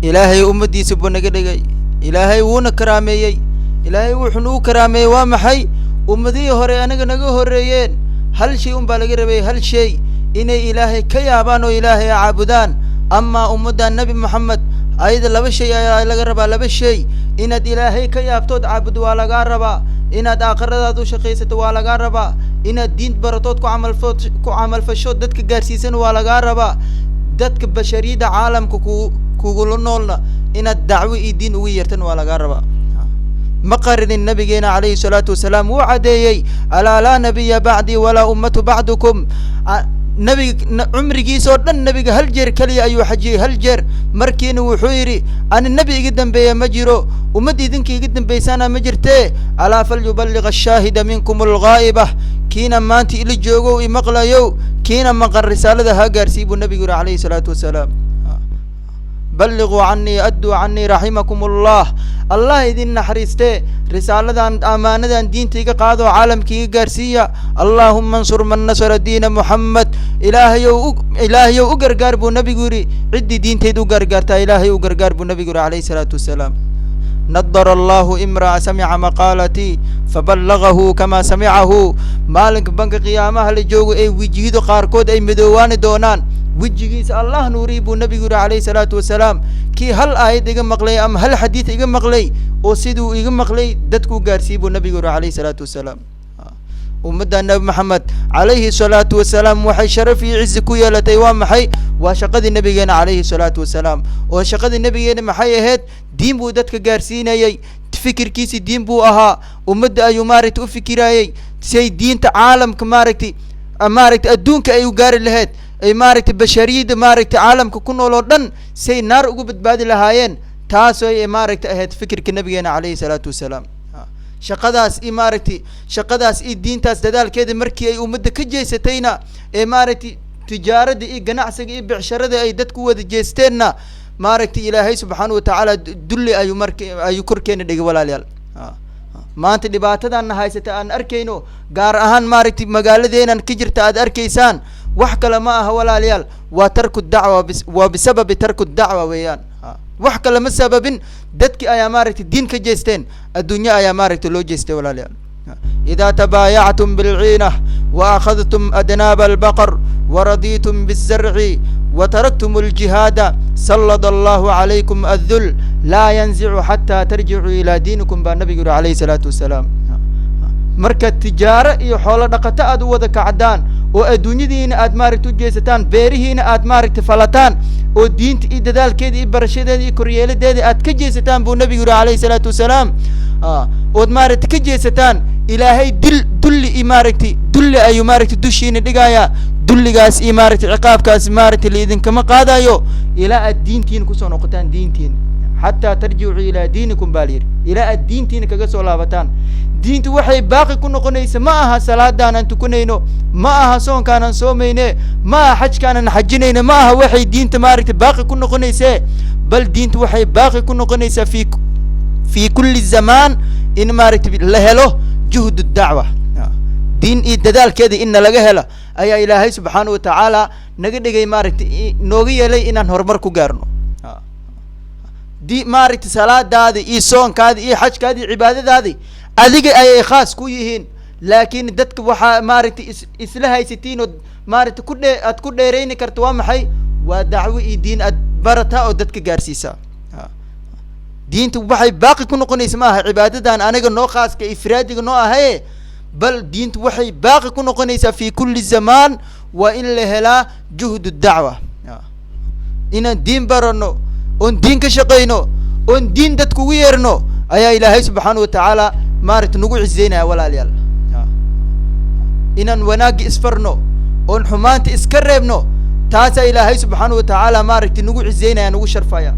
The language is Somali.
إلهي أمدي سبونا قدقي إلهي ونا كرامي إلهي وحنو كرامي وامحي أمدي هوري أنا نجو هوريين هل شيء بالغربي هل شيء إن إلهي كيابان وإلهي عابدان أما أمدا النبي محمد أيضا لبا شيء لغربا لبا شيء إن إلهي كيابتود عبد ولا غربا إن آخرتو شقيسة ولا غربا إن الدين برتوت كو عمل فشود دتك جارسيسن ولا غربا دتك بشريد عالم كوغلونولنا إن الدعوة الدين ويرتن ولا غربا مقرن النبي جينا عليه الصلاة والسلام وعدي ألا لا نبي بعدي ولا أمة بعدكم نبي عمري جيسور النبي هل جر كلي أيو حجي هل جر مركين وحيري أن النبي جدا بي مجرو ومدي ذنكي جدا بيسانا مجرتي ألا فليبلغ الشاهد منكم الغائبة كينا ما أنت إلي جوجو مقلا يو كينا مقر رسالة هاجر سيبو النبي عليه الصلاة والسلام بلغوا عني أدوا عني رحمكم الله الله يدين حريسته رسالة أمانة دين تيجا قادو عالم كي جارسية اللهم انصر من نصر دين محمد إلهي وقر قاربو نبي قوري عدي دين تيدو قرقارتا إلهي وقر قاربو نبي قوري عليه الصلاة والسلام نضر الله امرأ سمع مقالتي فبلغه كما سمعه مالك بنك قيامه لجوغو اي وجيدو قاركود اي مدوان دونان وجيس الله نوري بو نبي عليه الصلاة والسلام كي هل آيات إيغا مقلي أم هل حديث إيغا مقلي أو سيدو إيغا مقلي دتكو غارسي بو نبي عليه الصلاة والسلام ومدى النبي محمد عليه الصلاة والسلام وحي شرفي عزكو يالتي وامحي وشقد النبي عليه الصلاة والسلام وشقد النبي محي هيد دين بو دتك غارسينا يي تفكر كيسي دين بو أها ومدى أيو مارت أفكرايي سي دين تعالم كماركتي أماركت أدونك أيو غار لهيد أي ماركت بشريد ماركت عالم ككونو لودن سي نار ugu badbaadi lahaayeen taasoo ay maalagta ahayd fikirka nabigeena calayhi salaatu wasalaam shaqadaas i maalagti shaqadaas i diintaas dadaalkeeda markii ay ummadda ka jeesatayna ee maalagti tijaarada i ganacsiga i bicsharada ay dadku wada jeesteenna maalagti ilaahay subxaanahu wa tacaala dulli ayuu korkeena dhigay walaalayaal maanta dhibaatadan haysata aan arkayno gaar ahaan maalagti magaaladeenan ka jirta aad arkaysaan wax kale ma aha walaalayaal waa tarku dacwa waa bisabab tarku dacwa weeyaan wax kale ma sababin dadkii ayaa maaragtay diin ka jeesteen adduunyo ayaa maaragtay loo jeestay walaalayaal إذا تبايعتم بالعينة وأخذتم أدناب البقر ورضيتم بالزرع وتركتم الجهاد سلط الله عليكم الذل لا ينزع حتى ترجعوا إلى دينكم بالنبي عليه الصلاة والسلام marka tijaaro iyo xoolo dhaqato aad u wada kacdaan oo adduunyadiina aad maaragtay u jeesataan beerihiina aad maaragtay falataan oo diinta iyo dadaalkeeda iyo barashadeeda iyo koryeeladeeda aad ka jeesataan buu nabigu calayhi salaatu wasalaam ood maaragtay ka jeesataan ilaahay dulli iyo maaragtay dulli ayuu maaragtay dushiina dhigayaa dulligaas iyo maaragtay ciqaabkaas maaragtay liidinkama qaadayo ilaa aad diintiina kusoo noqotaan diintiina xataa tarjicu ilaa diinikum baa layidhi ilaa aad diintiina kaga soo laabataan diintu waxay baaqi ku noqonaysa ma aha salaadaanan tukanayno ma aha soonkaanan soomayne ma aha xajkaanan xajinayno ma aha waxay diinta maaragtay baaqi ku noqonaysee bal diintu waxay baaqi ku noqonaysaa fi kulli zamaan in maaragtay la helo juhd dacwa diin iyo dadaalkeeda in laga helo ayaa ilaahay subxaanahu wa tacaala naga dhigay maaragtay nooga yeelay inaan horumar ku gaarno maaragtay salaadaada iyo soonkaada iyo xajkaada iyo cibaadadaada adiga ayay khaas ku yihiin laakiin dadka waxaa maaragtay isla haysatiin oo maaragtay aad ku dheerayni karto waa maxay waa dacwo iyo diin aad barataa oo dadka gaarsiisaa diintu waxay baaqi ku noqonaysa maaha cibaadadan aniga noo khaaska ifraadiga noo ahaye bal diintu waxay baaqi ku noqonaysaa fi kulli zamaan waa in la helaa juhdu dacwa inaan diin barano oon diin ka shaqayno oon diin dadku ugu yeerno ayaa ilaahay subxaanahu wa tacaala maaragtay nagu cizeynaya walaalayaal inaan wanaagga isfarno oon xumaanta iska reebno taasaa ilaahay subxaanahu wa tacaala maaragtay nagu cizeynaya nagu sharfaya